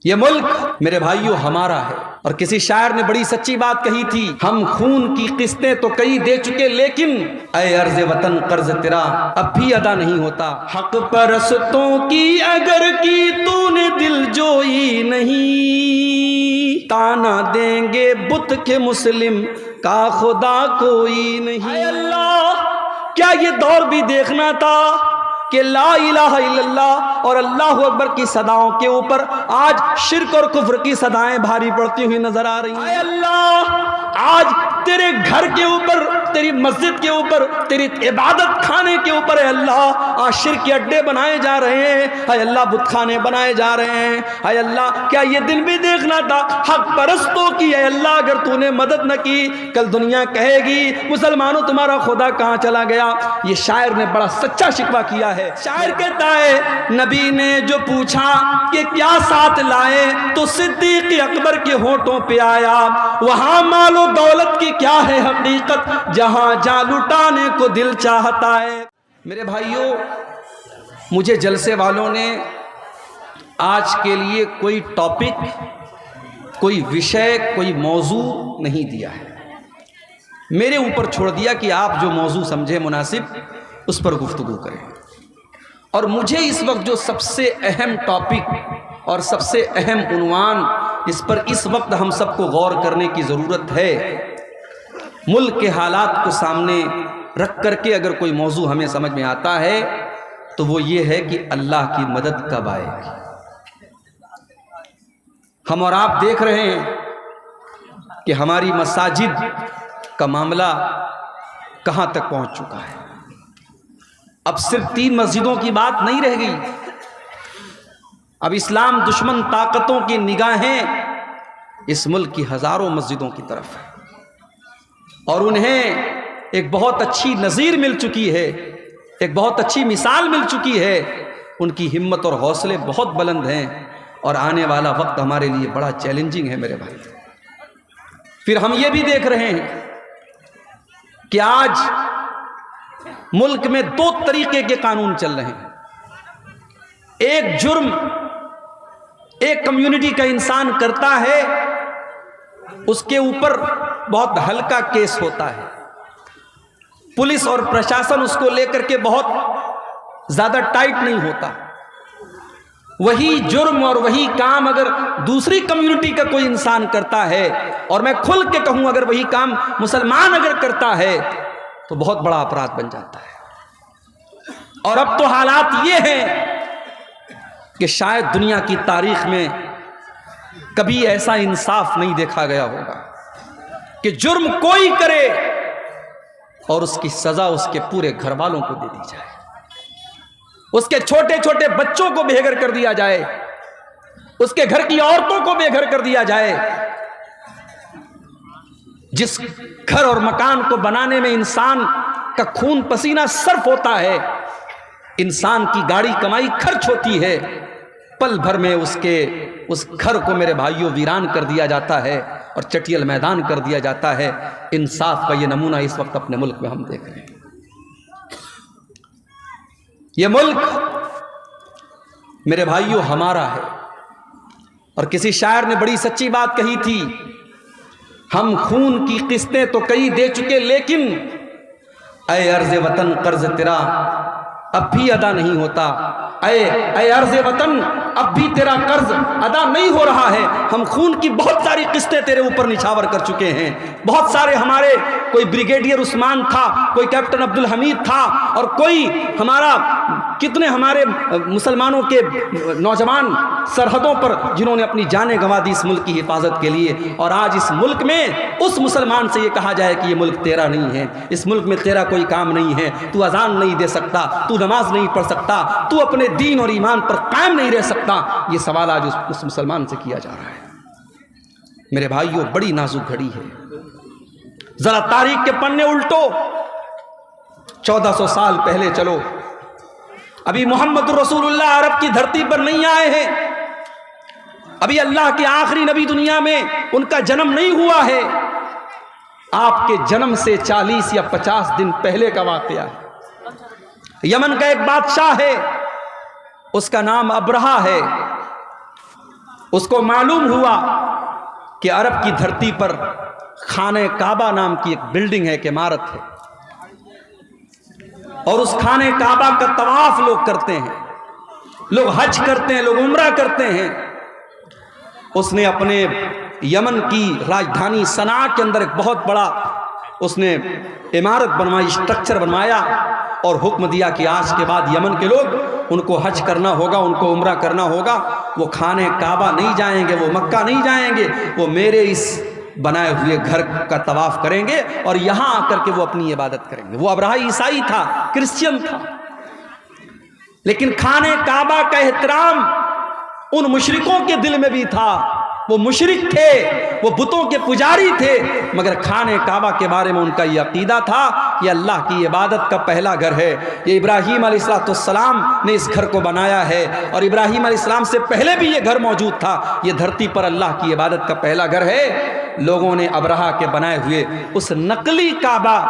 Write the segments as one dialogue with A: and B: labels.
A: یہ ملک میرے بھائیوں ہمارا ہے، اور کسی شاعر نے بڑی سچی بات کہی تھی، ہم خون کی قسطیں تو کئی دے چکے لیکن اے عرض وطن قرض تیرا اب بھی ادا نہیں ہوتا۔ حق پرستوں کی اگر کی تو نے دل جوئی نہیں، تانا دیں گے بت کے مسلم کا خدا کوئی نہیں۔ اے اللہ، کیا یہ دور بھی دیکھنا تھا کہ لا الہ الا اللہ اور اللہ اکبر کی صداؤں کے اوپر آج شرک اور کفر کی صدائیں بھاری پڑتی ہوئی نظر آ رہی ہیں۔ اے اللہ، آج تیرے گھر کے اوپر، تیری مسجد کے اوپر، تیری عبادت خانے کے اوپر اے اللہ آج شرک کے اڈے بنائے جا رہے ہیں، اے اللہ بت خانے بنائے جا رہے ہیں۔ اے اللہ، کیا یہ دن بھی دیکھنا تھا حق پرستوں کی، اے اللہ اگر تو نے مدد نہ کی کل دنیا کہے گی مسلمانوں تمہارا خدا کہاں چلا گیا۔ یہ شاعر نے بڑا سچا شکوہ کیا ہے۔ شاعر کہتا ہے نبی نے جو پوچھا کہ کیا ساتھ لائے تو صدیق اکبر کے ہونٹوں پہ آیا، وہاں مال و دولت کی کیا ہے حقیقت، جہاں جا لٹانے کو دل چاہتا ہے۔ میرے بھائیوں، مجھے جلسے والوں نے آج کے لیے کوئی ٹاپک، کوئی وشے، کوئی موضوع نہیں دیا ہے، میرے اوپر چھوڑ دیا کہ آپ جو موضوع سمجھے مناسب اس پر گفتگو کریں۔ اور مجھے اس وقت جو سب سے اہم ٹاپک اور سب سے اہم عنوان اس پر اس وقت ہم سب کو غور کرنے کی ضرورت ہے، ملک کے حالات کو سامنے رکھ کر کے اگر کوئی موضوع ہمیں سمجھ میں آتا ہے تو وہ یہ ہے کہ اللہ کی مدد کب آئے گی۔ ہم اور آپ دیکھ رہے ہیں کہ ہماری مساجد کا معاملہ کہاں تک پہنچ چکا ہے۔ اب صرف 3 مسجدوں کی بات نہیں رہ گئی، اب اسلام دشمن طاقتوں کی نگاہیں اس ملک کی ہزاروں مسجدوں کی طرف ہے، اور انہیں ایک بہت اچھی نظیر مل چکی ہے، ایک بہت اچھی مثال مل چکی ہے۔ ان کی ہمت اور حوصلے بہت بلند ہیں، اور آنے والا وقت ہمارے لیے بڑا چیلنجنگ ہے میرے بھائی۔ پھر ہم یہ بھی دیکھ رہے ہیں کہ آج ملک میں 2 طریقے کے قانون چل رہے ہیں۔ ایک جرم ایک کمیونٹی کا انسان کرتا ہے، اس کے اوپر بہت ہلکا کیس ہوتا ہے، پولیس اور پرشاسن اس کو لے کر کے بہت زیادہ ٹائٹ نہیں ہوتا۔ وہی جرم اور وہی کام اگر دوسری کمیونٹی کا کوئی انسان کرتا ہے، اور میں کھل کے کہوں اگر وہی کام مسلمان اگر کرتا ہے تو بہت بڑا اپرادھ بن جاتا ہے۔ اور اب تو حالات یہ ہیں کہ شاید دنیا کی تاریخ میں کبھی ایسا انصاف نہیں دیکھا گیا ہوگا کہ جرم کوئی کرے اور اس کی سزا اس کے پورے گھر والوں کو دے دی جائے، اس کے چھوٹے چھوٹے بچوں کو بے گھر کر دیا جائے، اس کے گھر کی عورتوں کو بے گھر کر دیا جائے۔ جس گھر اور مکان کو بنانے میں انسان کا خون پسینہ صرف ہوتا ہے، انسان کی گاڑی کمائی خرچ ہوتی ہے، پل بھر میں اس گھر کو میرے بھائیوں ویران کر دیا جاتا ہے اور چٹیل میدان کر دیا جاتا ہے۔ انصاف کا یہ نمونہ اس وقت اپنے ملک میں ہم دیکھ رہے ہیں۔ یہ ملک میرے بھائیوں ہمارا ہے، اور کسی شاعر نے بڑی سچی بات کہی تھی، ہم خون کی قسطیں تو کئی دے چکے لیکن اے عرض وطن قرض تیرا اب بھی ادا نہیں ہوتا۔ اے عرض وطن اب بھی تیرا قرض ادا نہیں ہو رہا ہے۔ ہم خون کی بہت ساری قسطیں تیرے اوپر نچھاور کر چکے ہیں، بہت سارے ہمارے، کوئی بریگیڈیئر عثمان تھا، کوئی کیپٹن عبدالحمید تھا، اور کوئی ہمارا، کتنے ہمارے مسلمانوں کے نوجوان سرحدوں پر جنہوں نے اپنی جانیں گنوا دی اس ملک کی حفاظت کے لیے۔ اور آج اس ملک میں اس مسلمان سے یہ کہا جائے کہ یہ ملک تیرا نہیں ہے، اس ملک میں تیرا کوئی کام نہیں ہے، تو اذان نہیں دے سکتا، تو نماز نہیں پڑھ سکتا، تو اپنے دین اور ایمان پر قائم نہیں رہ سکتا، یہ سوال آج اس مسلمان سے کیا جا رہا ہے۔ میرے بھائیوں، بڑی نازک گھڑی ہے، ذرا تاریخ کے پنے الٹو، 1400 سال پہلے چلو، ابھی محمد رسول اللہ عرب کی دھرتی پر نہیں آئے ہیں، ابھی اللہ کے آخری نبی دنیا میں ان کا جنم نہیں ہوا ہے، آپ کے جنم سے 40 یا 50 دن پہلے کا واقعہ ہے۔ یمن کا ایک بادشاہ ہے، اس کا نام ابرہہ ہے، اس کو معلوم ہوا کہ عرب کی دھرتی پر خانہ کعبہ نام کی ایک بلڈنگ ہے، ایک عمارت ہے، اور اس خانہ کعبہ کا طواف لوگ کرتے ہیں، لوگ حج کرتے ہیں، لوگ عمرہ کرتے ہیں۔ اس نے اپنے یمن کی راجدھانی صنعاء کے اندر ایک بہت بڑا اس نے عمارت بنوائی، اسٹرکچر بنوایا، اور حکم دیا کہ آج کے بعد یمن کے لوگ ان کو حج کرنا ہوگا، ان کو عمرہ کرنا ہوگا، وہ خانہ کعبہ نہیں جائیں گے، وہ مکہ نہیں جائیں گے، وہ میرے اس بنائے ہوئے گھر کا طواف کریں گے اور یہاں آ کر کے وہ اپنی عبادت کریں گے۔ وہ ابرہہ عیسائی تھا، کرسچین تھا، لیکن خانہ کعبہ کا احترام ان مشرکوں کے دل میں بھی تھا۔ وہ مشرک تھے، وہ بتوں کے پجاری تھے، مگر خانہ کعبہ کے بارے میں ان کا یہ عقیدہ تھا، یہ اللہ کی عبادت کا پہلا گھر ہے، یہ ابراہیم علیہ السلام نے اس گھر کو بنایا ہے، اور ابراہیم علیہ السلام سے پہلے بھی یہ گھر موجود تھا، یہ دھرتی پر اللہ کی عبادت کا پہلا گھر ہے۔ لوگوں نے ابرہہ کے بنائے ہوئے اس نقلی کعبہ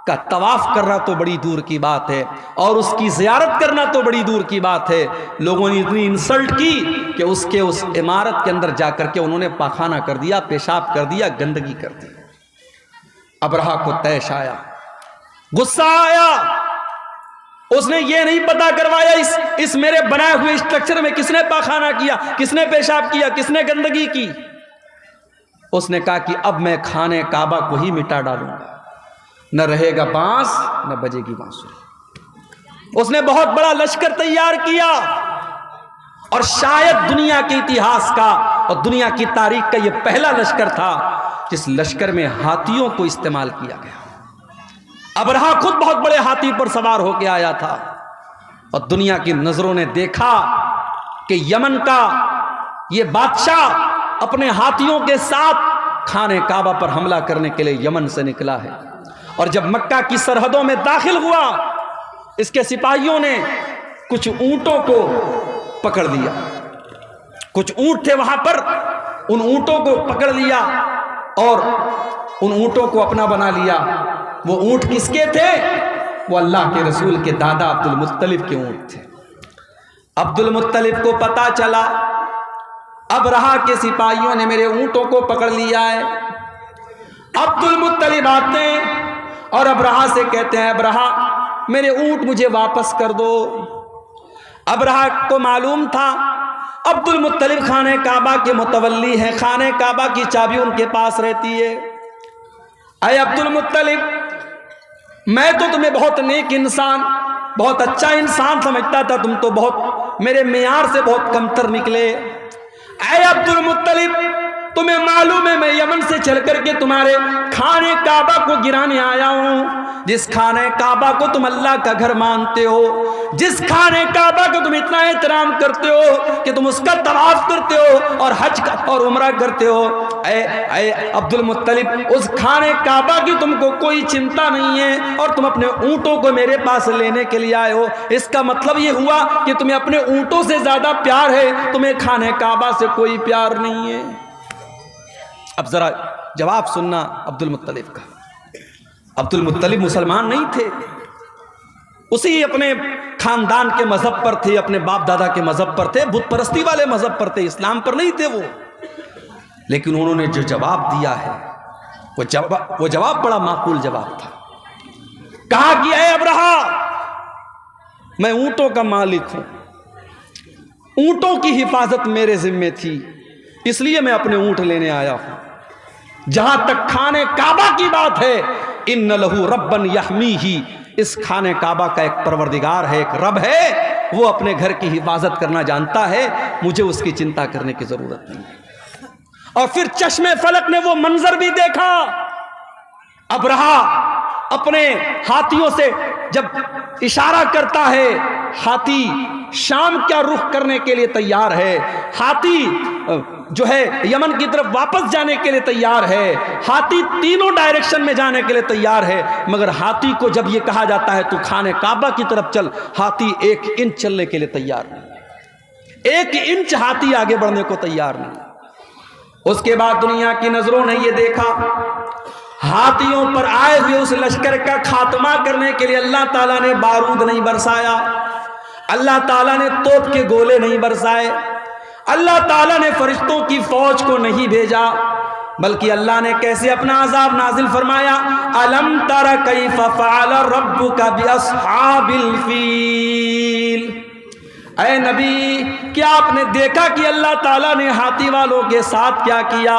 A: کا طواف کرنا تو بڑی دور کی بات ہے، اور اس کی زیارت کرنا تو بڑی دور کی بات ہے۔ لوگوں نے اتنی انسلٹ کی کہ اس عمارت کے اندر جا کر کے انہوں نے پاخانہ کر دیا، پیشاب کر دیا، گندگی کر دی۔ ابرہہ کو طیش آیا، غصہ آیا، اس نے یہ نہیں پتا کروایا اس میرے بنائے ہوئے اسٹرکچر میں کس نے پاخانہ کیا، کس نے پیشاب کیا، کس نے گندگی کی۔ اس نے کہا کہ اب میں خانہ کعبہ کو ہی مٹا ڈالوں گا، نہ رہے گا بانس نہ بجے گی بانسری۔ اس نے بہت بڑا لشکر تیار کیا، اور شاید دنیا کے اتہاس کا اور دنیا کی تاریخ کا یہ پہلا لشکر تھا جس لشکر میں ہاتھیوں کو استعمال کیا گیا۔ ابرہہ خود بہت بڑے ہاتھی پر سوار ہو کے آیا تھا، اور دنیا کی نظروں نے دیکھا کہ یمن کا یہ بادشاہ اپنے ہاتھیوں کے ساتھ خانہ کعبہ پر حملہ کرنے کے لیے یمن سے نکلا ہے۔ اور جب مکہ کی سرحدوں میں داخل ہوا، اس کے سپاہیوں نے کچھ اونٹوں کو پکڑ لیا، کچھ اونٹ تھے وہاں پر، ان اونٹوں کو پکڑ لیا اور ان اونٹوں کو اپنا بنا لیا۔ وہ اونٹ کس کے تھے؟ وہ اللہ کے رسول کے دادا عبد المطلب کے اونٹ تھے۔ عبد المطلب کو پتا چلا ابرہہ کے سپاہیوں نے میرے اونٹوں کو پکڑ لیا ہے۔ عبد المطلب آتے ہیں اور ابرہہ سے کہتے ہیں، ابرہہ میرے اونٹ مجھے واپس کر دو۔ ابرہہ کو معلوم تھا عبد المطلب خانہ کعبہ کے متولی ہیں، خانہ کعبہ کی چابی ان کے پاس رہتی ہے۔ اے عبد المطلب، میں تو تمہیں بہت نیک انسان، بہت اچھا انسان سمجھتا تھا، تم تو بہت میرے معیار سے بہت کمتر نکلے۔ اے عبد المطلب، تمہیں معلوم ہے میں یمن سے چل کر کے تمہارے خانہ کعبہ کو گرانے آیا ہوں، جس خانہ کعبہ کو تم اللہ کا گھر مانتے ہو، جس خانہ کعبہ کو تم اتنا احترام کرتے ہو کہ تم اس کا طواف کرتے ہو اور حج اور عمرہ کرتے ہو۔ اے عبد المطلب، اس خانہ کعبہ کی تم کو کوئی چنتا نہیں ہے، اور تم اپنے اونٹوں کو میرے پاس لینے کے لیے آئے ہو، اس کا مطلب یہ ہوا کہ تمہیں اپنے اونٹوں سے زیادہ پیار ہے، تمہیں خانہ کعبہ سے کوئی پیار نہیں ہے۔ اب ذرا جواب سننا عبد المطلب کا۔ عبد المطلب مسلمان نہیں تھے، اسی اپنے خاندان کے مذہب پر تھے، اپنے باپ دادا کے مذہب پر تھے، بت پرستی والے مذہب پر تھے، اسلام پر نہیں تھے وہ۔ لیکن انہوں نے جو جواب دیا ہے وہ جواب بڑا معقول جواب تھا۔ کہا کہ اے ابرہہ، میں اونٹوں کا مالک ہوں، اونٹوں کی حفاظت میرے ذمے تھی، اس لیے میں اپنے اونٹ لینے آیا ہوں۔ جہاں تک خانہ کعبہ کی بات ہے، ان لہو ربن یحمیہ، اس خانہ کعبہ کا ایک پروردگار ہے، ایک رب ہے، وہ اپنے گھر کی حفاظت کرنا جانتا ہے، مجھے اس کی چنتا کرنے کی ضرورت نہیں ہے۔ اور پھر چشم فلک نے وہ منظر بھی دیکھا، ابرہہ اپنے ہاتھیوں سے جب اشارہ کرتا ہے، ہاتھی شام کیا رخ کرنے کے لیے تیار ہے، ہاتھی جو ہے یمن کی طرف واپس جانے کے لیے تیار ہے، ہاتھی تینوں ڈائریکشن میں جانے کے لیے تیار ہے، مگر ہاتھی کو جب یہ کہا جاتا ہے تو خانہ کعبہ کی طرف چل، ہاتھی 1 انچ چلنے کے لیے تیار نہیں، 1 انچ ہاتھی آگے بڑھنے کو تیار نہیں۔ اس کے بعد دنیا کی نظروں نے یہ دیکھا، ہاتھیوں پر آئے ہوئے اس لشکر کا خاتمہ کرنے کے لیے اللہ تعالیٰ نے بارود نہیں برسایا، اللہ تعالیٰ نے توپ کے گولے نہیں برسائے، اللہ تعالیٰ نے فرشتوں کی فوج کو نہیں بھیجا، بلکہ اللہ نے کیسے اپنا عذاب نازل فرمایا؟ الم تر کیف فعل ربک باصحاب الفیل، اے نبی کیا آپ نے دیکھا کہ اللہ تعالیٰ نے ہاتھی والوں کے ساتھ کیا کیا؟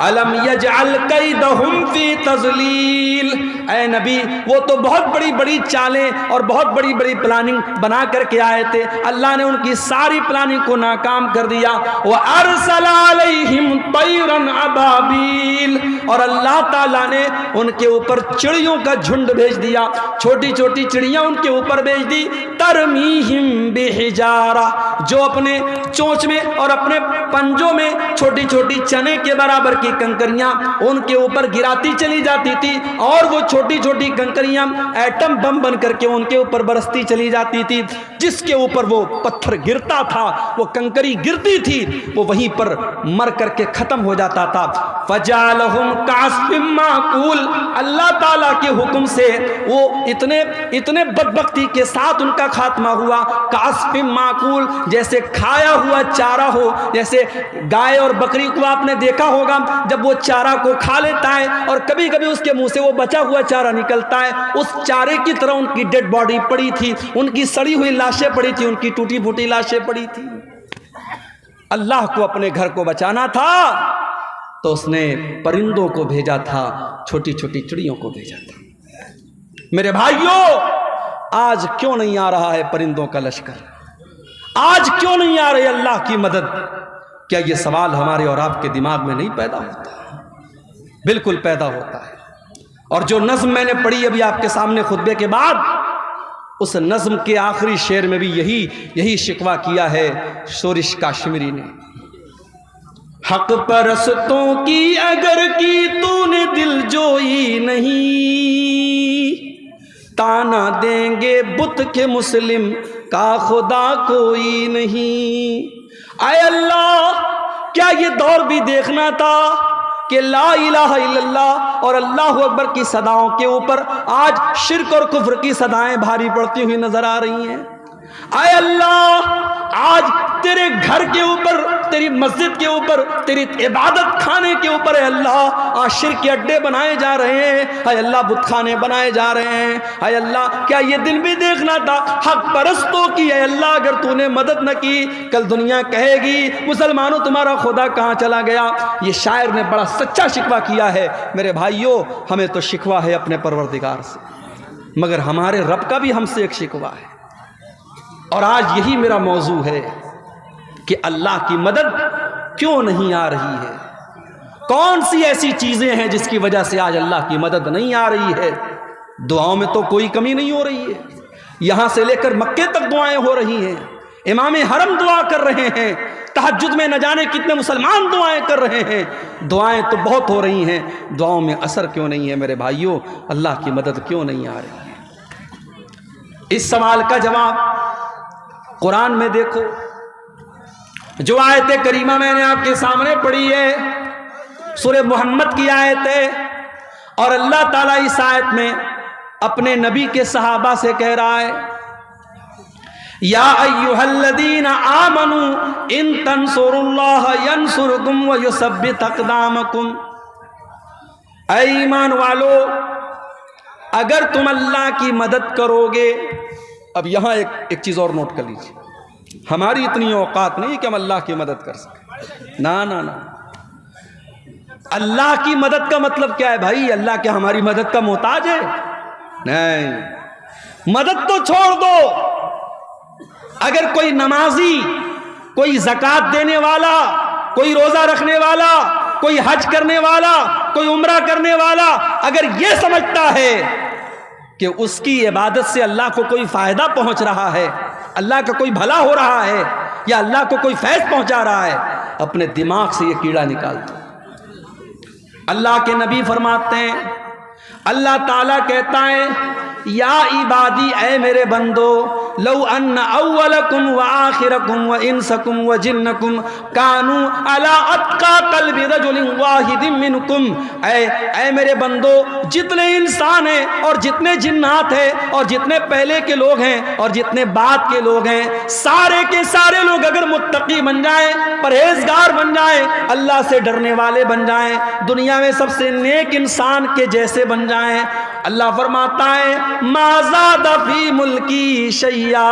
A: الم یجعل کیدہم فی تضلیل، اے نبی وہ تو بہت بڑی بڑی چالیں اور بہت بڑی بڑی پلاننگ بنا کر کے آئے تھے، اللہ نے ان کی ساری پلاننگ کو ناکام کر دیا۔ وَأَرْسَلَ عَلَيْهِمْ طَيْرًا أَبَابِيلَ، اور اللہ تعالیٰ نے ان کے اوپر چڑیوں کا جھنڈ بھیج دیا، چھوٹی چھوٹی چڑیاں ان کے اوپر بھیج دی، ترمیہم بحجارہ، جو اپنے چونچ میں اور اپنے پنجوں میں چھوٹی چھوٹی چنے کے برابر کی کنکریاں ان کے اوپر گراتی چلی جاتی تھی، اور وہ چھوٹی چھوٹی کنکریاں ایٹم بم بن کر کے ان کے اوپر برستی چلی جاتی تھی، جس کے اوپر وہ پتھر گرتا تھا، وہ کنکری گرتی تھی، وہ وہیں پر مر کر کے ختم ہو جاتا تھا۔ فَجَعَلَهُمْ كَعَصْفٍ مَّأْكُولٍ، اللہ تعالیٰ کے حکم سے وہ اتنے بدبختی کے ساتھ ان کا خاتمہ ہوا، کعصف معقول، جیسے کھایا ہوا چارہ ہو، جیسے گائے اور بکری کو آپ نے دیکھا ہوگا جب وہ چارہ کو کھا لیتا ہے اور کبھی کبھی اس کے منہ سے وہ بچا ہوا چارہ نکلتا ہے، اس چارے کی طرح ان کی ڈیڈ باڈی پڑی تھی، ان کی سڑی ہوئی لاشیں پڑی تھی، ان کی ٹوٹی پھوٹی لاشیں پڑی تھی۔ اللہ کو اپنے گھر کو بچانا تھا تو اس نے پرندوں کو بھیجا تھا، چھوٹی چھوٹی چڑیوں کو بھیجا تھا۔ میرے بھائیوں، آج کیوں نہیں آ رہا ہے پرندوں کا لشکر؟ آج کیوں نہیں آ رہی اللہ کی مدد؟ کیا یہ سوال ہمارے اور آپ کے دماغ میں نہیں پیدا ہوتا؟ بالکل پیدا ہوتا ہے۔ اور جو نظم میں نے پڑھی ابھی آپ کے سامنے خطبے کے بعد، اس نظم کے آخری شعر میں بھی یہی شکوہ کیا ہے شورش کاشمیری نے۔ حق پرستوں کی اگر کی تو نے دل جوئی نہیں، تانا دیں گے بت کے مسلم کا خدا کوئی نہیں۔ اے اللہ، کیا یہ دور بھی دیکھنا تھا کہ لا الہ الا اللہ اور اللہ اکبر کی صداؤں کے اوپر آج شرک اور کفر کی صدائیں بھاری پڑتی ہوئی نظر آ رہی ہیں؟ اے اللہ، آج تیرے گھر کے اوپر، تیری مسجد کے اوپر، تیری عبادت خانے کے اوپر اے اللہ آج شرک کے اڈے بنائے جا رہے ہیں، اے اللہ بت خانے بنائے جا رہے ہیں۔ اے اللہ، کیا یہ دن بھی دیکھنا تھا حق پرستوں کی؟ اے اللہ، اگر تو نے مدد نہ کی، کل دنیا کہے گی مسلمانوں تمہارا خدا کہاں چلا گیا؟ یہ شاعر نے بڑا سچا شکوہ کیا ہے۔ میرے بھائیوں، ہمیں تو شکوہ ہے اپنے پروردگار سے، مگر ہمارے رب کا بھی ہم سے ایک شکوہ ہے۔ اور آج یہی میرا موضوع ہے کہ اللہ کی مدد کیوں نہیں آ رہی ہے؟ کون سی ایسی چیزیں ہیں جس کی وجہ سے آج اللہ کی مدد نہیں آ رہی ہے؟ دعاؤں میں تو کوئی کمی نہیں ہو رہی ہے، یہاں سے لے کر مکے تک دعائیں ہو رہی ہیں، امام حرم دعا کر رہے ہیں، تہجد میں نہ جانے کتنے مسلمان دعائیں کر رہے ہیں، دعائیں تو بہت ہو رہی ہیں، دعاؤں میں اثر کیوں نہیں ہے؟ میرے بھائیوں، اللہ کی مدد کیوں نہیں آ رہی ہے؟ اس سوال کا جواب قرآن میں دیکھو۔ جو آیت کریمہ میں نے آپ کے سامنے پڑھی ہے سورہ محمد کی آیت ہے، اور اللہ تعالیٰ اس آیت میں اپنے نبی کے صحابہ سے کہہ رہا ہے، یا ایھا الذین آمنوا ان تنصروا اللہ ینصرکم ویثبت اقدامکم، اے ایمان والو اگر تم اللہ کی مدد کرو گے۔ اب یہاں ایک چیز اور نوٹ کر لیجیے، ہماری اتنی اوقات نہیں کہ ہم اللہ کی مدد کر سکیں، نا نا نا۔ اللہ کی مدد کا مطلب کیا ہے بھائی؟ اللہ کیا ہماری مدد کا محتاج ہے؟ نہیں، مدد تو چھوڑ دو، اگر کوئی نمازی، کوئی زکوٰۃ دینے والا، کوئی روزہ رکھنے والا، کوئی حج کرنے والا، کوئی عمرہ کرنے والا اگر یہ سمجھتا ہے کہ اس کی عبادت سے اللہ کو کوئی فائدہ پہنچ رہا ہے، اللہ کا کوئی بھلا ہو رہا ہے، یا اللہ کو کوئی فیض پہنچا رہا ہے، اپنے دماغ سے یہ کیڑا نکال دو۔ اللہ کے نبی فرماتے ہیں، اللہ تعالیٰ کہتا ہے، یا عبادی، اے میرے بندو، لو ان اولکم وآخرکم وانسکم وجنکم کانوا علی اتقى قلب رجل واحد منکم، اے میرے بندو، جتنے انسان ہیں اور جتنے جنات ہیں اور جتنے پہلے کے لوگ ہیں اور جتنے بعد کے لوگ ہیں، سارے کے سارے لوگ اگر متقی بن جائیں، پرہیزگار بن جائیں، اللہ سے ڈرنے والے بن جائیں، دنیا میں سب سے نیک انسان کے جیسے بن جائیں، اللہ فرماتا ہے ما زاد فی ملکی شیئا،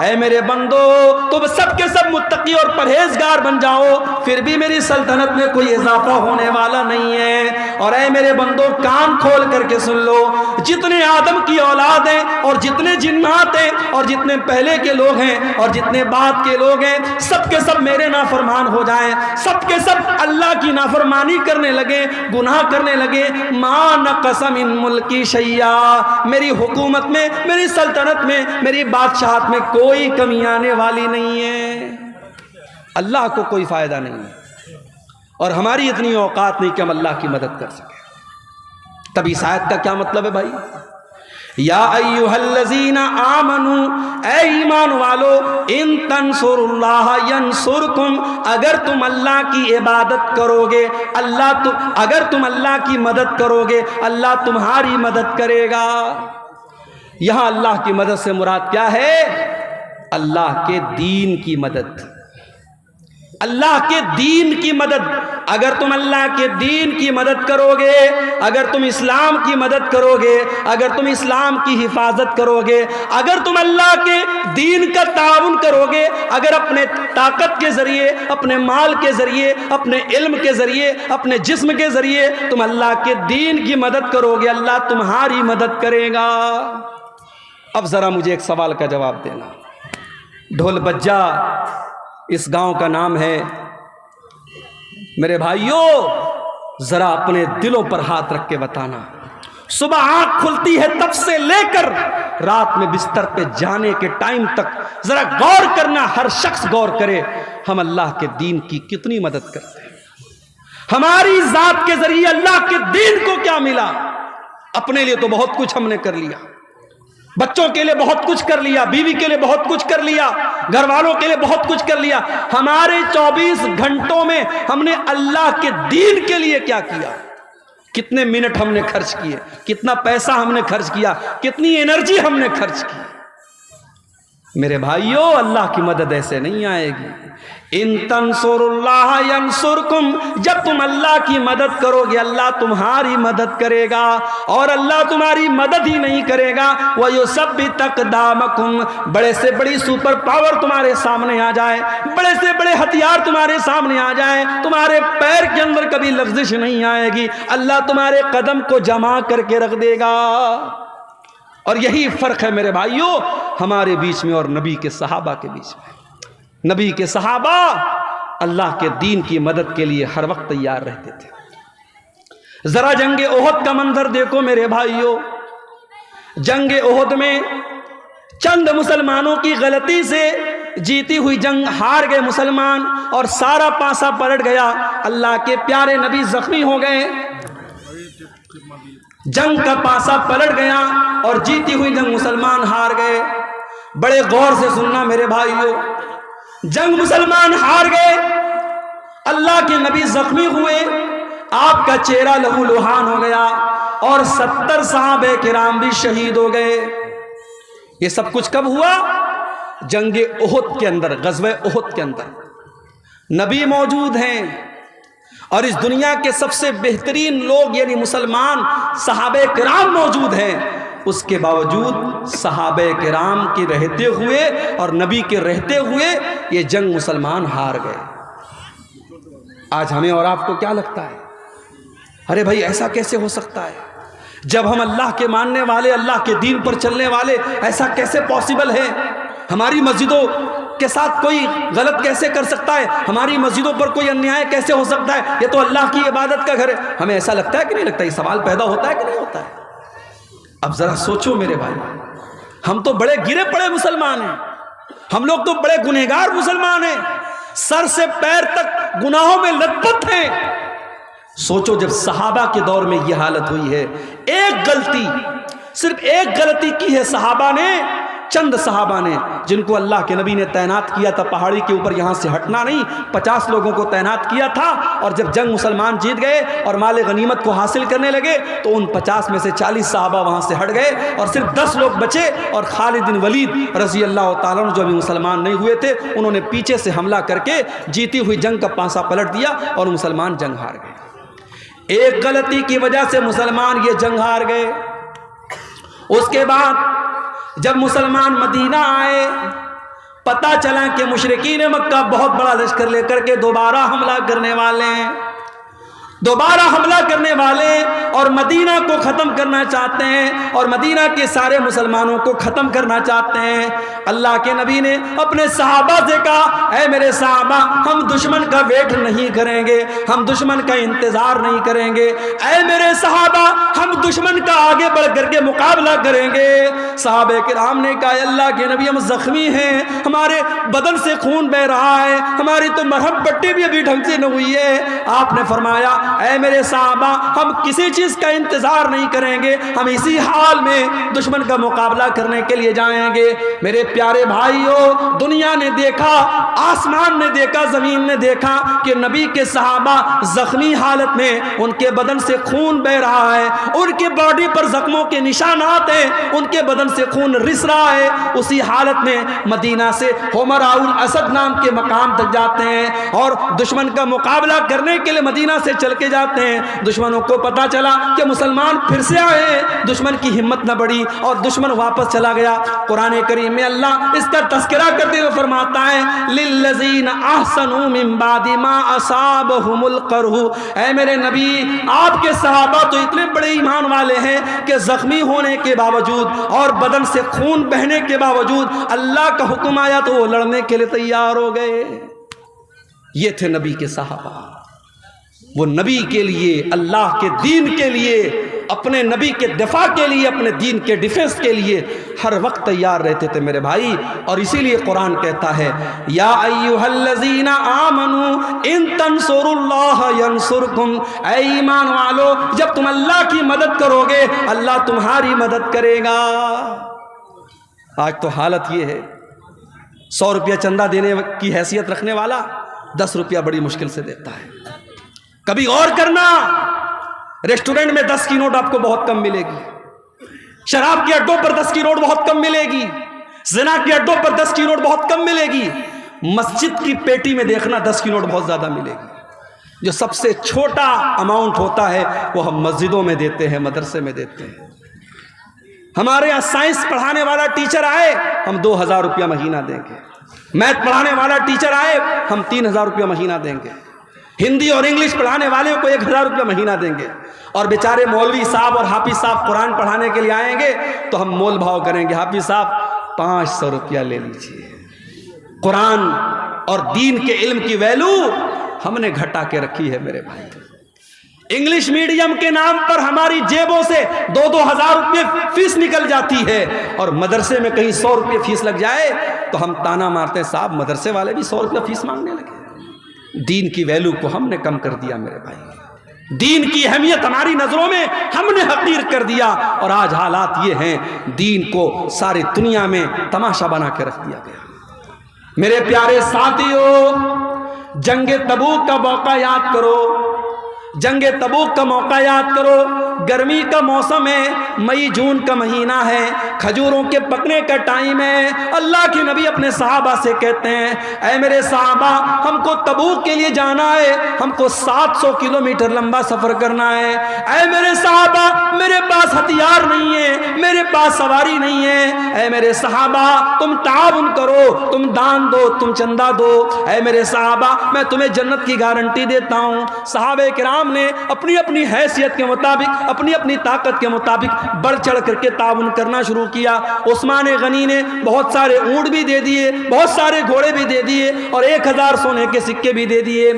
A: اے میرے بندو تم سب کے سب متقی اور پرہیزگار بن جاؤ، پھر بھی میری سلطنت میں کوئی اضافہ ہونے والا نہیں ہے۔ اور اے میرے بندو کان کھول کر کے سن لو، جتنے آدم کی اولاد ہیں اور جتنے جنات ہیں اور جتنے پہلے کے لوگ ہیں اور جتنے بعد کے لوگ ہیں، سب کے سب میرے نافرمان ہو جائیں، سب کے سب اللہ کی نافرمانی کرنے لگے، گناہ کرنے لگے، ما نقص من ملکی شیئا، میری حکومت میں، میری سلطنت میں، میری بادشاہت میں کوئی کمی آنے والی نہیں ہے۔ اللہ کو کوئی فائدہ نہیں ہے اور ہماری اتنی اوقات نہیں کہ ہم اللہ کی مدد کر سکیں۔ تب اس آیت کا کیا مطلب ہے بھائی؟ یا ایھا الذین آمنوا، اے ایمان والو، ان تنصروا اللہ ینصرکم، اگر تم اللہ کی عبادت کرو گے، اگر تم اللہ کی مدد کرو گے، اللہ تمہاری مدد کرے گا۔ یہاں اللہ کی مدد سے مراد کیا ہے؟ اللہ کے دین کی مدد، اللہ کے دین کی مدد۔ اگر تم اللہ کے دین کی مدد کرو گے، اگر تم اسلام کی مدد کرو گے، اگر تم اسلام کی حفاظت کرو گے، اگر تم اللہ کے دین کا تعاون کرو گے، اگر اپنے طاقت کے ذریعے، اپنے مال کے ذریعے، اپنے علم کے ذریعے، اپنے جسم کے ذریعے تم اللہ کے دین کی مدد کرو گے، اللہ تمہاری مدد کرے گا۔ اب ذرا مجھے ایک سوال کا جواب دینا۔ ڈھول بجا اس گاؤں کا نام ہے۔ میرے بھائیوں ذرا اپنے دلوں پر ہاتھ رکھ کے بتانا، صبح آنکھ کھلتی ہے تب سے لے کر رات میں بستر پہ جانے کے ٹائم تک ذرا غور کرنا، ہر شخص غور کرے، ہم اللہ کے دین کی کتنی مدد کرتے ہیں؟ ہماری ذات کے ذریعے اللہ کے دین کو کیا ملا؟ اپنے لیے تو بہت کچھ ہم نے کر لیا، بچوں کے لیے بہت کچھ کر لیا، بیوی کے لیے بہت کچھ کر لیا، گھر والوں کے لیے بہت کچھ کر لیا۔ ہمارے 24 گھنٹوں میں ہم نے اللہ کے دین کے لیے کیا کیا؟ کتنے منٹ ہم نے خرچ کیے، کتنا پیسہ ہم نے خرچ کیا، کتنی انرجی ہم نے خرچ کی؟ میرے بھائیوں اللہ کی مدد ایسے نہیں آئے گی۔ ان تنصروا اللہ ینصرکم، جب تم اللہ کی مدد کرو گے اللہ تمہاری مدد کرے گا، اور اللہ تمہاری مدد ہی نہیں کرے گا وَيُثَبِّتْ أَقْدَامَكُمْ، بڑے سے بڑی سپر پاور تمہارے سامنے آ جائے، بڑے سے بڑے ہتھیار تمہارے سامنے آ جائیں، تمہارے پیر کے اندر کبھی لغزش نہیں آئے گی، اللہ تمہارے قدم کو جمع کر کے رکھ دے گا۔ اور یہی فرق ہے میرے بھائیوں ہمارے بیچ میں اور نبی کے صحابہ کے بیچ میں۔ نبی کے صحابہ اللہ کے دین کی مدد کے لیے ہر وقت تیار رہتے تھے۔ ذرا جنگ احد کا منظر دیکھو میرے بھائیوں، جنگ احد میں چند مسلمانوں کی غلطی سے جیتی ہوئی جنگ ہار گئے مسلمان، اور سارا پاسا پلٹ گیا، اللہ کے پیارے نبی زخمی ہو گئے، جنگ کا پاسا پلٹ گیا اور جیتی ہوئی جنگ مسلمان ہار گئے۔ بڑے غور سے سننا میرے بھائیوں، جنگ مسلمان ہار گئے، اللہ کے نبی زخمی ہوئے، آپ کا چہرہ لہو لہان ہو گیا، اور 70 صحابہ کرام بھی شہید ہو گئے۔ یہ سب کچھ کب ہوا؟ جنگ احد کے اندر، غزوہ احد کے اندر نبی موجود ہیں، اور اس دنیا کے سب سے بہترین لوگ یعنی مسلمان صحابہ کرام موجود ہیں، اس کے باوجود صحابہ کرام کے رہتے ہوئے اور نبی کے رہتے ہوئے یہ جنگ مسلمان ہار گئے۔ آج ہمیں اور آپ کو کیا لگتا ہے؟ ارے بھائی ایسا کیسے ہو سکتا ہے؟ جب ہم اللہ کے ماننے والے، اللہ کے دین پر چلنے والے، ایسا کیسے پاسبل ہے؟ ہماری مسجدوں کے ساتھ کوئی غلط کیسے کر سکتا ہے؟ ہماری مسجدوں پر کوئی انیائے کیسے ہو سکتا ہے؟ یہ تو اللہ کی عبادت کا گھر ہے۔ ہمیں ایسا لگتا ہے کہ نہیں لگتا؟ یہ سوال پیدا ہوتا ہے کہ نہیں ہوتا ہے؟ اب ذرا سوچو میرے بھائی، ہم تو بڑے گرے پڑے مسلمان ہیں، ہم لوگ تو بڑے گنہگار مسلمان ہیں، سر سے پیر تک گناہوں میں لت پت ہیں۔ سوچو جب صحابہ کے دور میں یہ حالت ہوئی ہے، ایک غلطی، صرف ایک غلطی کی ہے صحابہ نے، چند صحابہ نے جن کو اللہ کے نبی نے تعینات کیا تھا پہاڑی کے اوپر، یہاں سے ہٹنا نہیں، 50 لوگوں کو تعینات کیا تھا، اور جب جنگ مسلمان جیت گئے اور مال غنیمت کو حاصل کرنے لگے تو ان 50 میں سے 40 صحابہ وہاں سے ہٹ گئے اور صرف 10 لوگ بچے، اور خالد بن ولید رضی اللہ تعالیٰ عنہ جو ابھی مسلمان نہیں ہوئے تھے، انہوں نے پیچھے سے حملہ کر کے جیتی ہوئی جنگ کا پانسا پلٹ دیا اور مسلمان جنگ ہار گئے۔ ایک غلطی کی وجہ سے مسلمان یہ جنگ ہار گئے۔ اس کے بعد جب مسلمان مدینہ آئے، پتہ چلا کہ مشرکین مکہ بہت بڑا لشکر لے کر کے دوبارہ حملہ کرنے والے ہیں، دوبارہ حملہ کرنے والے اور مدینہ کو ختم کرنا چاہتے ہیں، اور مدینہ کے سارے مسلمانوں کو ختم کرنا چاہتے ہیں۔ اللہ کے نبی نے اپنے صحابہ سے کہا، اے میرے صحابہ، ہم دشمن کا ویٹ نہیں کریں گے، ہم دشمن کا انتظار نہیں کریں گے، اے میرے صحابہ، ہم دشمن کا آگے بڑھ کر کے مقابلہ کریں گے۔ صحابہ کرام نے کہا، اے اللہ کے نبی، ہم زخمی ہیں، ہمارے بدن سے خون بہ رہا ہے، ہماری تو مرہم پٹی بھی ابھی ڈھنگ سے نہ ہوئی ہے۔ آپ نے فرمایا، اے میرے صحابہ، ہم کسی چیز کا انتظار نہیں کریں گے، ہم اسی حال میں دشمن کا مقابلہ کرنے کے لیے جائیں گے۔ میرے پیارے بھائیوں، دنیا نے دیکھا، آسمان نے دیکھا، زمین نے دیکھا کہ نبی کے صحابہ زخمی حالت میں، ان کے بدن سے خون بہ رہا ہے، ان کے باڈی پر زخموں کے نشانات ہیں، ان کے بدن سے خون رس رہا ہے۔ اسی حالت میں مدینہ سے حمراء الاسد نام کے مقام تک جاتے ہیں اور دشمن کا مقابلہ کرنے کے لیے مدینہ سے چل کے جاتے ہیں۔ دشمنوں کو پتا چلا کہ مسلمان پھر سے آئے ہیں، دشمن کی ہمت نہ بڑھی اور دشمن واپس چلا گیا۔ قرآن کریم میں اللہ اس کا تذکرہ کرتے ہوئے فرماتا ہے، للذین احسنوا من بعد ما اصابهم القرح، اے میرے نبی، آپ کے صحابہ تو اتنے بڑے ایمان والے ہیں کہ زخمی ہونے کے باوجود اور بدن سے خون بہنے کے باوجود اللہ کا حکم آیا تو وہ لڑنے کے لیے تیار ہو گئے۔ یہ تھے نبی کے صحابہ، وہ نبی کے لیے، اللہ کے دین کے لیے، اپنے نبی کے دفاع کے لیے، اپنے دین کے ڈیفنس کے لیے ہر وقت تیار رہتے تھے میرے بھائی۔ اور اسی لیے قرآن کہتا ہے، یا ایھا الذین آمنوا ان تنصروا اللہ ینصرکم، اے ایمان والو، جب تم اللہ کی مدد کرو گے اللہ تمہاری مدد کرے گا۔ آج تو حالت یہ ہے، 100 روپیہ چندہ دینے کی حیثیت رکھنے والا 10 روپیہ بڑی مشکل سے دیتا ہے۔ کبھی غور کرنا، ریسٹورنٹ میں 10 کی نوٹ آپ کو بہت کم ملے گی، شراب کے اڈوں پر 10 کی نوٹ بہت کم ملے گی، زنا کے اڈوں پر 10 کی نوٹ بہت کم ملے گی، مسجد کی پیٹی میں دیکھنا 10 کی نوٹ بہت زیادہ ملے گی۔ جو سب سے چھوٹا اماؤنٹ ہوتا ہے وہ ہم مسجدوں میں دیتے ہیں، مدرسے میں دیتے ہیں۔ ہمارے یہاں سائنس پڑھانے والا ٹیچر آئے ہم 2000 روپیہ مہینہ دیں گے، میتھ پڑھانے والا ٹیچر آئے ہم 3000 روپیہ مہینہ دیں گے، ہندی اور انگلش پڑھانے والے کو 1000 روپیہ مہینہ دیں گے، اور بیچارے مولوی صاحب اور حافظ صاحب قرآن پڑھانے کے لیے آئیں گے تو ہم مول بھاؤ کریں گے، حافظ صاحب 500 روپیہ لے لیجیے۔ قرآن اور دین کے علم کی ویلو ہم نے گھٹا کے رکھی ہے میرے بھائی۔ انگلش میڈیم کے نام پر ہماری جیبوں سے 2-2 ہزار روپے فیس نکل جاتی ہے، اور مدرسے میں کہیں 100 روپے فیس لگ جائے تو ہم تانا مارتے ہیں، صاحب مدرسے والے بھی 100 روپیہ فیس مانگنے لگے۔ دین کی ویلو کو ہم نے کم کر دیا میرے بھائی، دین کی اہمیت ہماری نظروں میں ہم نے حقیر کر دیا، اور آج حالات یہ ہیں دین کو ساری دنیا میں تماشا بنا کے رکھ دیا گیا۔ میرے پیارے ساتھیوں، جنگ تبوک کا موقع یاد کرو، جنگ تبوک کا موقع یاد کرو۔ گرمی کا موسم ہے، مئی جون کا مہینہ ہے، کھجوروں کے پکنے کا ٹائم ہے۔ اللہ کے نبی اپنے صحابہ سے کہتے ہیں، اے میرے صحابہ، ہم کو تبوک کے لیے جانا ہے، ہم کو 700 کلومیٹر لمبا سفر کرنا ہے۔ اے میرے صحابہ، میرے پاس ہتھیار نہیں ہے، میرے پاس سواری نہیں ہے۔ اے میرے صحابہ، تم تعاون کرو، تم دان دو، تم چندہ دو۔ اے میرے صحابہ، میں تمہیں جنت کی گارنٹی دیتا ہوں۔ صحابہ کرام نے اپنی اپنی حیثیت کے مطابق، اپنی اپنی طاقت کے مطابق بڑھ چڑھ کر کے تعاون کرنا شروع کیا۔ عثمان غنی نے بہت سارے اونٹ بھی دے دیے، بہت سارے گھوڑے بھی دے دیے، اور 1000 سونے کے سکے بھی دے دیے۔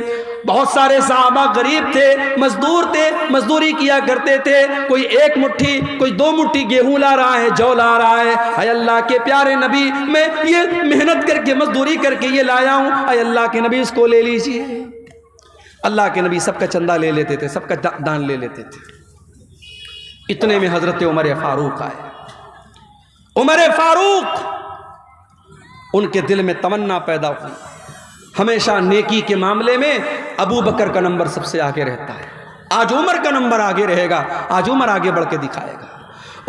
A: بہت سارے صحابہ غریب تھے، مزدور تھے، مزدوری کیا کرتے تھے، کوئی 1 مٹھی، کوئی 2 مٹھی گیہوں لا رہا ہے، جو لا رہا ہے۔ اے اللہ کے پیارے نبی، میں یہ محنت کر کے، مزدوری کر کے یہ لایا ہوں، اے اللہ کے نبی اس کو لے لیجیے۔ اللہ کے نبی سب کا چندہ لے لیتے تھے، سب کا دان لے لیتے تھے۔ اتنے میں حضرت عمر فاروق آئے۔ عمر فاروق ان کے دل میں تمنا پیدا ہوئی. ہمیشہ نیکی کے معاملے میں ابو بکر کا نمبر سب سے آگے رہتا ہے. آج عمر کا نمبر آگے رہے گا. آج عمر آگے بڑھ کے دکھائے گا.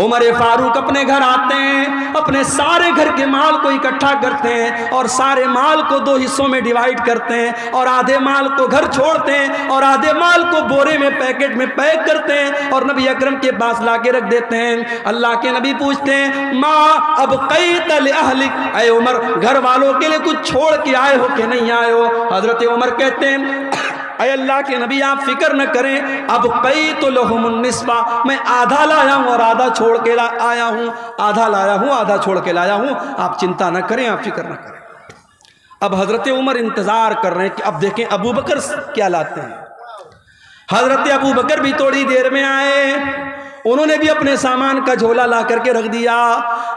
A: عمر فاروق اپنے گھر آتے ہیں, اپنے سارے گھر کے مال کو اکٹھا کرتے ہیں اور سارے مال کو 2 حصوں میں ڈیوائیڈ کرتے ہیں, اور آدھے مال کو گھر چھوڑتے ہیں اور آدھے مال کو بورے میں پیکٹ میں پیک کرتے ہیں اور نبی اکرم کے پاس لا کے رکھ دیتے ہیں. اللہ کے نبی پوچھتے ہیں ماں ابقیت لأہلک, اے عمر گھر والوں کے لیے کچھ چھوڑ کے آئے ہو کہ نہیں آئے ہو؟ حضرت عمر کہتے ہیں اے اللہ کے نبی آپ فکر نہ کریں, اب قیت لہم النصفہ, میں آدھا لایا ہوں اور آدھا چھوڑ کے آیا ہوں, آدھا لایا ہوں آدھا چھوڑ کے لایا ہوں, آپ چنتا نہ کریں, آپ فکر نہ کریں. اب حضرت عمر انتظار کر رہے ہیں کہ اب دیکھیں ابو بکر کیا لاتے ہیں. حضرت ابو بکر بھی تھوڑی دیر میں آئے, انہوں نے بھی اپنے سامان کا جھولا لا کر کے رکھ دیا.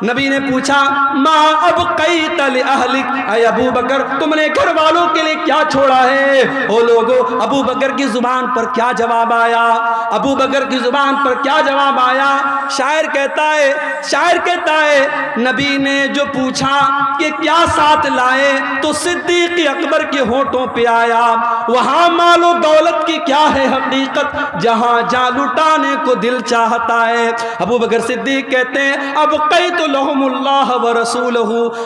A: نبی نے پوچھا ما ابقیت لأہلک, اے ابو بکر تم نے گھر والوں کے لیے کیا چھوڑا ہے؟ او لوگو, ابو بکر کی زبان پر کیا جواب آیا؟ ابو بکر کی زبان پر کیا جواب آیا؟ شاعر کہتا ہے نبی نے جو پوچھا کہ کیا ساتھ لائے تو صدیق اکبر کے ہونٹوں پہ آیا, وہاں مال و دولت کی کیا ہے حقیقت, جہاں جا لٹانے کو دل چاہتا ہے. ابو بکر صدیق کہتے ہیں اب قیت لہم اللہ ورسولہ,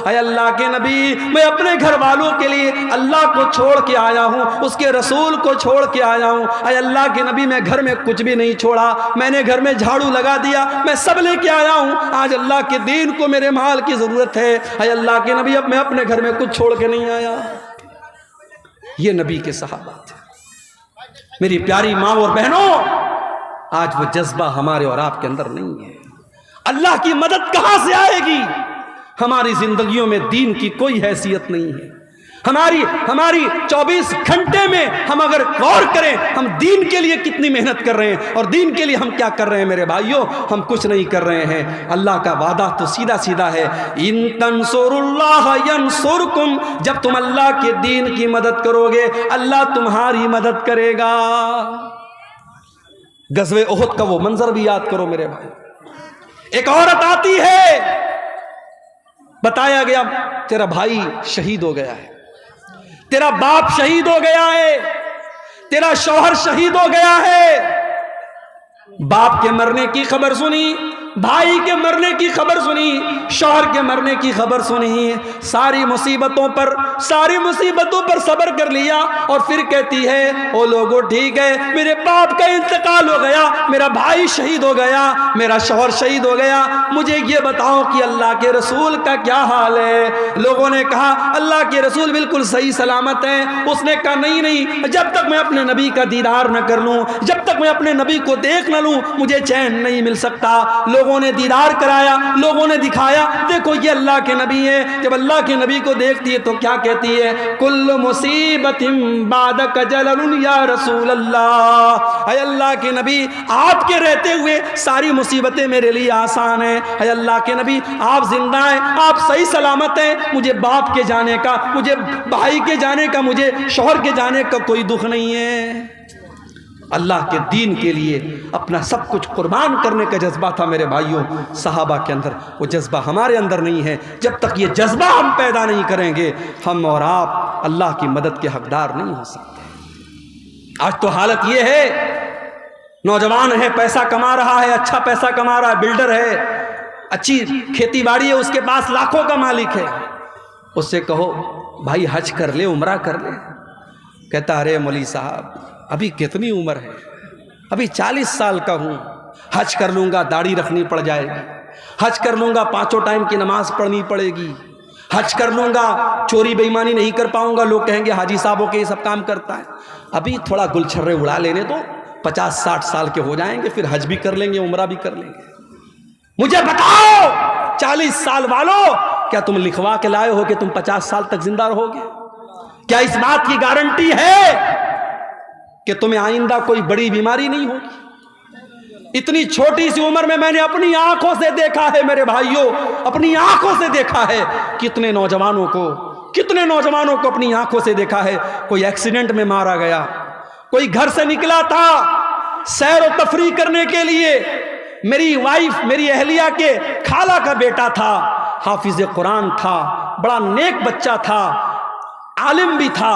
A: اے اللہ کے نبی میں اپنے گھر والوں کے لیے اللہ کو چھوڑ کے آیا ہوں, اس کے رسول کو چھوڑ کے آیا ہوں. اے اللہ کے نبی میں گھر میں کچھ بھی نہیں چھوڑا, میں نے گھر میں جھاڑو لگا دیا, میں سب لے کے آیا ہوں. آج اللہ کے دین کو میرے مال کی ضرورت ہے. اے اللہ کے نبی اب میں اپنے گھر میں کچھ چھوڑ کے نہیں آیا. یہ نبی کے صحابہ تھے. میری پیاری ماں اور بہنوں, آج وہ جذبہ ہمارے اور آپ کے اندر نہیں ہے. اللہ کی مدد کہاں سے آئے گی؟ ہماری زندگیوں میں دین کی کوئی حیثیت نہیں ہے. ہماری 24 گھنٹے میں ہم اگر غور کریں ہم دین کے لیے کتنی محنت کر رہے ہیں اور دین کے لیے ہم کیا کر رہے ہیں میرے بھائیوں, ہم کچھ نہیں کر رہے ہیں. اللہ کا وعدہ تو سیدھا سیدھا ہے, ان تنصروا اللہ ینصرکم, جب تم اللہ کے دین کی مدد کرو گے اللہ تمہاری مدد کرے گا. غزوہ احد کا وہ منظر بھی یاد کرو میرے بھائی. ایک عورت آتی ہے, بتایا گیا تیرا بھائی شہید ہو گیا ہے, تیرا باپ شہید ہو گیا ہے, تیرا شوہر شہید ہو گیا ہے. باپ کے مرنے کی خبر سنی, بھائی کے مرنے کی خبر سنی, شوہر کے مرنے کی خبر سنی, ساری مصیبتوں پر صبر کر لیا اور پھر کہتی ہے او لوگو ٹھیک ہے میرے باپ کا انتقال ہو گیا, میرا بھائی شہید ہو گیا, میرا شوہر شہید ہو گیا, مجھے یہ بتاؤ کہ اللہ کے رسول کا کیا حال ہے؟ لوگوں نے کہا اللہ کے رسول بالکل صحیح سلامت ہیں. اس نے کہا نہیں, جب تک میں اپنے نبی کا دیدار نہ کر لوں, جب تک میں اپنے نبی کو دیکھ نہ لوں مجھے چین نہیں مل سکتا. لوگوں نے دیدار کرایا, لوگوں نے دکھایا دیکھو یہ اللہ کے نبی ہے. جب اللہ کے نبی کو دیکھتی ہے تو کیا کہتی ہے, کل مصیبت بعدک جلل یا رسول اللہ, اے اللہ کے نبی آپ کے رہتے ہوئے ساری مصیبتیں میرے لیے آسان ہیں. اے اللہ کے نبی آپ زندہ ہیں, آپ صحیح سلامت ہیں, مجھے باپ کے جانے کا, مجھے بھائی کے جانے کا, مجھے شوہر کے جانے کا کوئی دکھ نہیں ہے. اللہ کے دین کے لیے اپنا سب کچھ قربان کرنے کا جذبہ تھا میرے بھائیوں صحابہ کے اندر. وہ جذبہ ہمارے اندر نہیں ہے. جب تک یہ جذبہ ہم پیدا نہیں کریں گے ہم اور آپ اللہ کی مدد کے حقدار نہیں ہو سکتے. آج تو حالت یہ ہے, نوجوان ہے, پیسہ کما رہا ہے, اچھا پیسہ کما رہا ہے, بلڈر ہے, اچھی کھیتی باڑی ہے, اس کے پاس لاکھوں کا مالک ہے, اس سے کہو بھائی حج کر لے, عمرہ کر لے, کہتا ارے مولوی صاحب ابھی کتنی عمر ہے, ابھی 40 سال کا ہوں, حج کر لوں گا داڑھی رکھنی پڑ جائے گی, حج کر لوں گا 5 ٹائم کی نماز پڑھنی پڑے گی, حج کر لوں گا چوری بے ایمانی نہیں کر پاؤں گا, لوگ کہیں گے حاجی صاحبوں کے یہ سب کام کرتا ہے. ابھی تھوڑا گل چھرے اڑا لینے تو 50-60 سال کے ہو جائیں گے, پھر حج بھی کر لیں گے, عمرہ بھی کر لیں گے. مجھے بتاؤ 40 سال والوں, کیا تم لکھوا کے لائے ہو کہ تم 50 سال تک زندہ رہو گے؟ کیا اس بات کی گارنٹی ہے کہ تمہیں آئندہ کوئی بڑی بیماری نہیں ہوگی؟ اتنی چھوٹی سی عمر میں میں نے اپنی آنکھوں سے دیکھا ہے میرے بھائیوں, اپنی آنکھوں سے دیکھا ہے کتنے نوجوانوں کو اپنی آنکھوں سے دیکھا ہے. کوئی ایکسیڈنٹ میں مارا گیا, کوئی گھر سے نکلا تھا سیر و تفریح کرنے کے لیے, میری وائف میری اہلیہ کے خالہ کا بیٹا تھا, حافظ قرآن تھا, بڑا نیک بچہ تھا، عالم بھی تھا،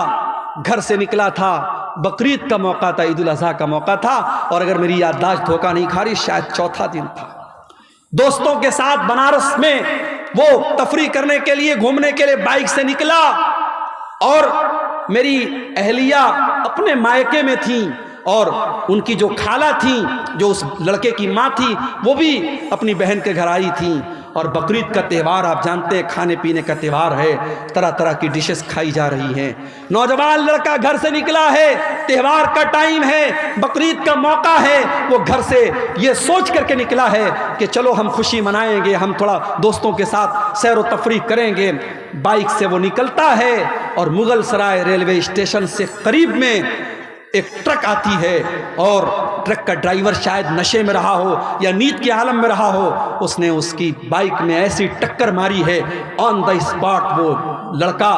A: گھر سے نکلا تھا، بقرعید کا موقع تھا، عید الاضحیٰ کا موقع تھا، اور اگر میری یادداشت دھوکہ نہیں کھا رہی شاید چوتھا دن تھا۔ دوستوں کے ساتھ بنارس میں وہ تفریح کرنے کے لیے، گھومنے کے لیے بائک سے نکلا، اور میری اہلیہ اپنے مائکے میں تھیں، اور ان کی جو خالہ تھیں، جو اس لڑکے کی ماں تھی، وہ بھی اپنی بہن کے گھر آئی تھیں۔ اور بقرعید کا تہوار آپ جانتے ہیں کھانے پینے کا تہوار ہے، طرح طرح کی ڈشز کھائی جا رہی ہیں۔ نوجوان لڑکا گھر سے نکلا ہے، تہوار کا ٹائم ہے، بقرعید کا موقع ہے، وہ گھر سے یہ سوچ کر کے نکلا ہے کہ چلو ہم خوشی منائیں گے، ہم تھوڑا دوستوں کے ساتھ سیر و تفریح کریں گے۔ بائک سے وہ نکلتا ہے، اور مغل سرائے ریلوے اسٹیشن سے قریب میں ایک ٹرک آتی ہے، اور ٹرک کا ڈرائیور شاید نشے میں رہا ہو یا نیند کے عالم میں رہا ہو، اس نے اس کی بائک میں ایسی ٹکر ماری ہے، آن دا اسپاٹ وہ لڑکا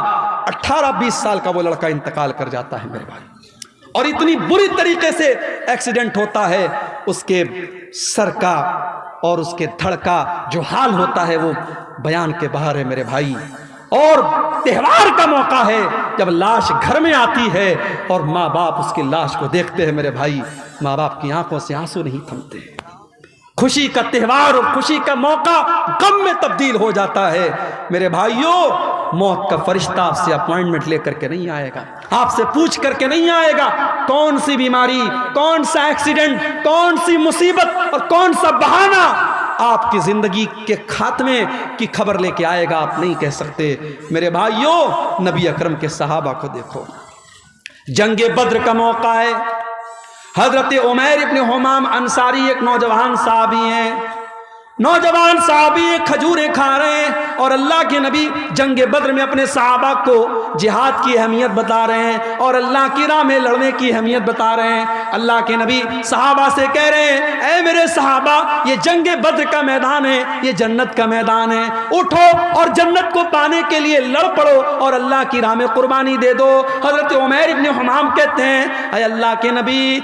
A: 18-20 سال کا وہ لڑکا انتقال کر جاتا ہے میرے بھائی۔ اور اتنی بری طریقے سے ایکسیڈنٹ ہوتا ہے، اس کے سر کا اور اس کے دھڑ کا جو حال ہوتا ہے وہ بیان کے باہر ہے میرے بھائی۔ اور تہوار کا موقع ہے، جب لاش گھر میں آتی ہے اور ماں باپ اس کی لاش کو دیکھتے ہیں میرے بھائی، ماں باپ کی آنکھوں سے آنسو نہیں تھمتے۔ خوشی کا تہوار اور خوشی کا موقع غم میں تبدیل ہو جاتا ہے میرے بھائیوں۔ موت کا فرشتہ آپ سے اپوائنٹمنٹ لے کر کے نہیں آئے گا، آپ سے پوچھ کر کے نہیں آئے گا کون سی بیماری، کون سا ایکسیڈنٹ، کون سی مصیبت اور کون سا بہانہ آپ کی زندگی کے خاتمے کی خبر لے کے آئے گا، آپ نہیں کہہ سکتے میرے بھائیوں۔ نبی اکرم کے صحابہ کو دیکھو، جنگ بدر کا موقع ہے، حضرت عمیر ابن حمام انصاری ایک نوجوان صحابی ہیں، نوجوان صحابی کھجوریں کھا رہے ہیں، اور اللہ کے نبی جنگ بدر میں اپنے صحابہ کو جہاد کی اہمیت بتا رہے ہیں اور اللہ کی راہ میں لڑنے کی اہمیت بتا رہے ہیں۔ اللہ کے نبی صحابہ سے کہہ رہے ہیں، اے میرے صحابہ، یہ جنگ بدر کا میدان ہے، یہ جنت کا میدان ہے، اٹھو اور جنت کو پانے کے لیے لڑ پڑو اور اللہ کی راہ میں قربانی دے دو۔ حضرت عمیر ابن حمام کہتے ہیں، اے اللہ کے نبی،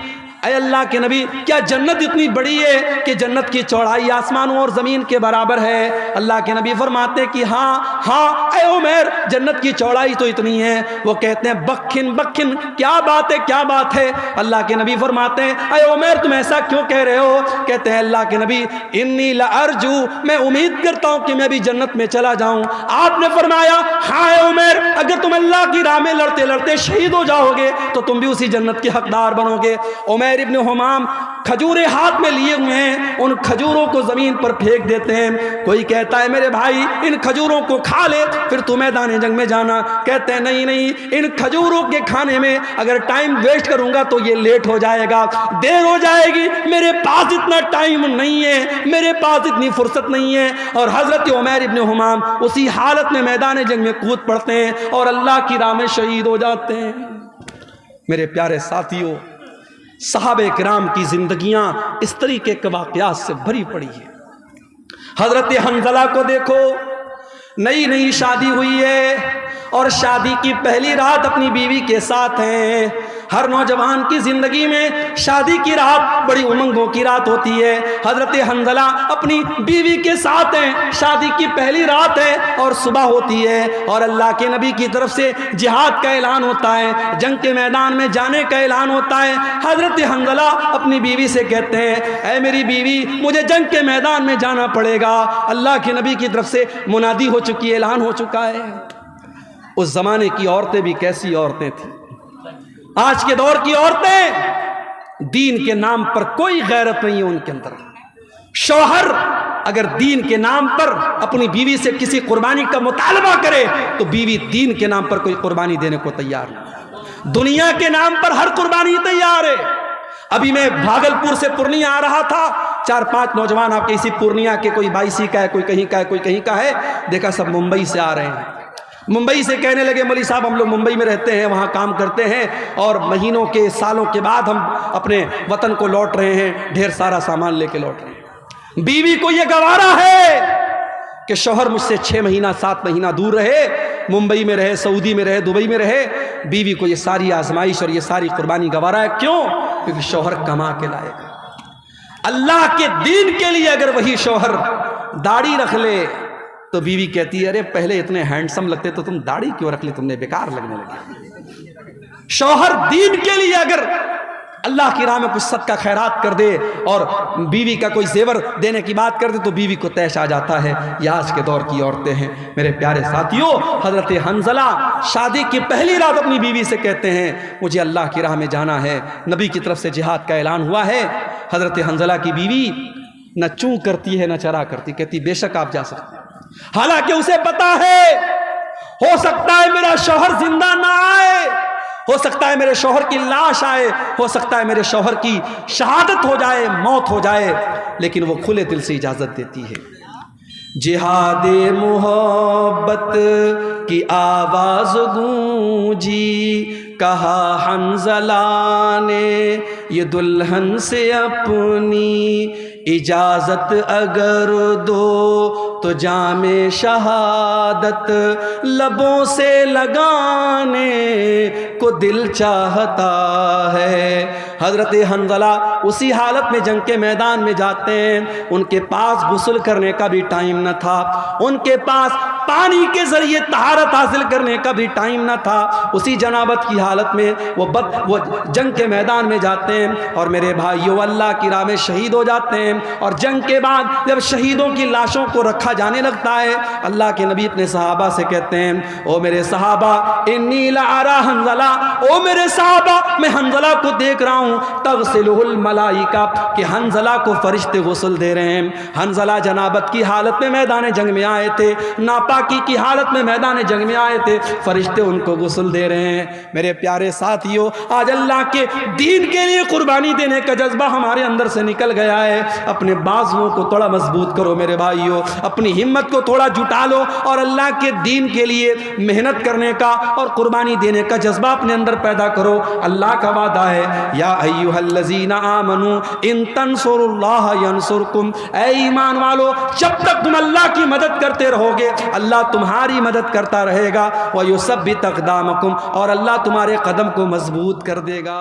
A: اے اللہ کے نبی، کیا جنت اتنی بڑی ہے کہ جنت کی چوڑائی آسمانوں اور زمین کے برابر ہے؟ اللہ کے نبی فرماتے ہیں کہ ہاں ہاں اے عمیر، جنت کی چوڑائی تو اتنی ہے۔ وہ کہتے ہیں بکھن بکھن، کیا بات ہے کیا بات ہے؟ اللہ کے نبی فرماتے ہیں، اے عمیر تم ایسا کیوں کہہ رہے ہو؟ کہتے ہیں اللہ کے نبی، انی لارجو، میں امید کرتا ہوں کہ میں بھی جنت میں چلا جاؤں۔ آپ نے فرمایا، ہاں اے عمیر، اگر تم اللہ کی راہ میں لڑتے لڑتے شہید ہو جاؤ گے تو تم بھی اسی جنت کے حقدار بنو گے۔ عمیر ابن حمام کھجوریں ہاتھ میں لیے ہوئے ہیں، ان کھجوروں کو زمین پر پھینک دیتے ہیں۔ کوئی کہتا ہے میرے بھائی ان کھجوروں کو کھا لے پھر تو میدان جنگ میں جانا۔ کہتے ہیں نہیں نہیں، ان کھجوروں کے کھانے میں اگر ٹائم ویسٹ کروں گا تو یہ لیٹ ہو جائے گا، دیر ہو جائے گی، میرے پاس اتنا ٹائم نہیں ہے، میرے پاس اتنی فرصت نہیں ہے۔ اور حضرت عمیر ابن حمام اسی حالت میں میدان جنگ میں کود پڑتے ہیں اور اللہ کی راہ میں شہید ہو جاتے ہیں۔ میرے پیارے ساتھیوں، صحابہ کرام کی زندگیاں اس طریقے کے واقعات سے بھری پڑی ہے۔ حضرت حنظلہ کو دیکھو، نئی نئی شادی ہوئی ہے اور شادی کی پہلی رات اپنی بیوی کے ساتھ ہیں۔ ہر نوجوان کی زندگی میں شادی کی رات بڑی امنگوں کی رات ہوتی ہے۔ حضرت حنظلہ اپنی بیوی کے ساتھ ہیں، شادی کی پہلی رات ہے اور صبح ہوتی ہے اور اللہ کے نبی کی طرف سے جہاد کا اعلان ہوتا ہے، جنگ کے میدان میں جانے کا اعلان ہوتا ہے۔ حضرت حنظلہ اپنی بیوی سے کہتے ہیں، اے میری بیوی، مجھے جنگ کے میدان میں جانا پڑے گا۔ اللہ کے نبی کی طرف سے منادی ہو چکی ہے، اعلان ہو چکا ہے۔ اس زمانے کی عورتیں بھی کیسی عورتیں تھیں، آج کے دور کی عورتیں دین کے نام پر کوئی غیرت نہیں ہے ان کے اندر۔ شوہر اگر دین کے نام پر اپنی بیوی سے کسی قربانی کا مطالبہ کرے تو بیوی دین کے نام پر کوئی قربانی دینے کو تیار نہیں، دنیا کے نام پر ہر قربانی تیار ہے۔ ابھی میں بھاگلپور سے پورنیہ آ رہا تھا، 4-5 نوجوان آپ کے اسی پورنیہ کے، کوئی 22 کا ہے، کوئی کہیں کا ہے، کوئی کہیں کا ہے، دیکھا سب ممبئی سے آ رہے ہیں۔ ممبئی سے کہنے لگے، مولوی صاحب ہم لوگ ممبئی میں رہتے ہیں، وہاں کام کرتے ہیں اور مہینوں کے سالوں کے بعد ہم اپنے وطن کو لوٹ رہے ہیں، ڈھیر سارا سامان لے کے لوٹ رہے ہیں۔ بیوی کو یہ گوارا ہے کہ شوہر مجھ سے 6 مہینہ 7 مہینہ دور رہے، ممبئی میں رہے، سعودی میں رہے، دبئی میں رہے، بیوی کو یہ ساری آزمائش اور یہ ساری قربانی گوارا ہے۔ کیوں؟ کیونکہ شوہر کما کے لائے گا۔ اللہ کے دین کے لیے اگر وہی شوہر داڑھی رکھ لے، تو بیوی کہتی ہے ارے پہلے اتنے ہینڈسم لگتے تو تم داڑھی کیوں رکھ لی تم نے، بیکار لگنے لگے۔ شوہر دین کے لیے اگر اللہ کی راہ میں کچھ صدقہ خیرات کر دے اور بیوی کا کوئی زیور دینے کی بات کر دے تو بیوی کو تیش آ جاتا ہے۔ یہ آج کے دور کی عورتیں ہیں۔ میرے پیارے ساتھیوں، حضرت حنظلہ شادی کی پہلی رات اپنی بیوی سے کہتے ہیں مجھے اللہ کی راہ میں جانا ہے، نبی کی طرف سے جہاد کا اعلان ہوا ہے۔ حضرت حنظلہ کی بیوی نہ چوں کرتی ہے نہ چرا کرتی، کہتی بے شک آپ جا سکتے ہیں، حالانکہ اسے پتا ہے ہو سکتا ہے میرا شوہر زندہ نہ آئے، ہو سکتا ہے میرے شوہر کی لاش آئے، ہو سکتا ہے میرے شوہر کی شہادت ہو جائے، موت ہو جائے، لیکن وہ کھلے دل سے اجازت دیتی ہے۔ جہاد محبت کی آواز گونجی، کہا حنظلہ نے یہ دلہن سے اپنی، اجازت اگر دو تو جام شہادت لبوں سے لگانے کو دل چاہتا ہے۔ حضرت حنظلہ اسی حالت میں جنگ کے میدان میں جاتے ہیں، ان کے پاس غسل کرنے کا بھی ٹائم نہ تھا، ان کے پاس پانی کے ذریعے طہارت حاصل کرنے کا بھی ٹائم نہ تھا۔ اسی جنابت کی حالت میں وہ جنگ کے میدان میں جاتے ہیں اور میرے بھائیوں اللہ کی راہ میں شہید ہو جاتے ہیں۔ اور جنگ کے بعد جب شہیدوں کی لاشوں کو رکھا جانے لگتا ہے، اللہ کے نبی اپنے صحابہ سے کہتے ہیں او میرے صحابہ انی لارا حنظلہ، او میرے صحابہ میں حنظلہ کو دیکھ رہا ہوں تغسلہ الملائکہ، کہ حنظلہ کو فرشتے غسل دے رہے ہیں۔ حنظلہ جنابت کی حالت میں میدان جنگ میں آئے تھے، ناپاکی کی حالت میں میدان جنگ میں آئے تھے، فرشتے ان کو غسل دے رہے ہیں۔ میرے پیارے ساتھیوں، آج اللہ کے دین کے لیے قربانی دینے کا جذبہ ہمارے اندر سے نکل گیا ہے۔ اپنے بازوؤں کو تھوڑا مضبوط کرو میرے بھائیوں، اپنی ہمت کو تھوڑا جٹا لو اور اللہ کے دین کے لیے محنت کرنے کا اور قربانی دینے کا جذبہ اپنے اندر پیدا کرو۔ اللہ کا وعدہ ہے یا ایھا الذین آمنوا ان تنصروا اللہ ینصرکم، اے ایمان والو جب تک تم اللہ کی مدد کرتے رہو گے اللہ تمہاری مدد کرتا رہے گا، ویثبت اقدامکم، اور اللہ تمہارے قدم کو مضبوط کر دے گا۔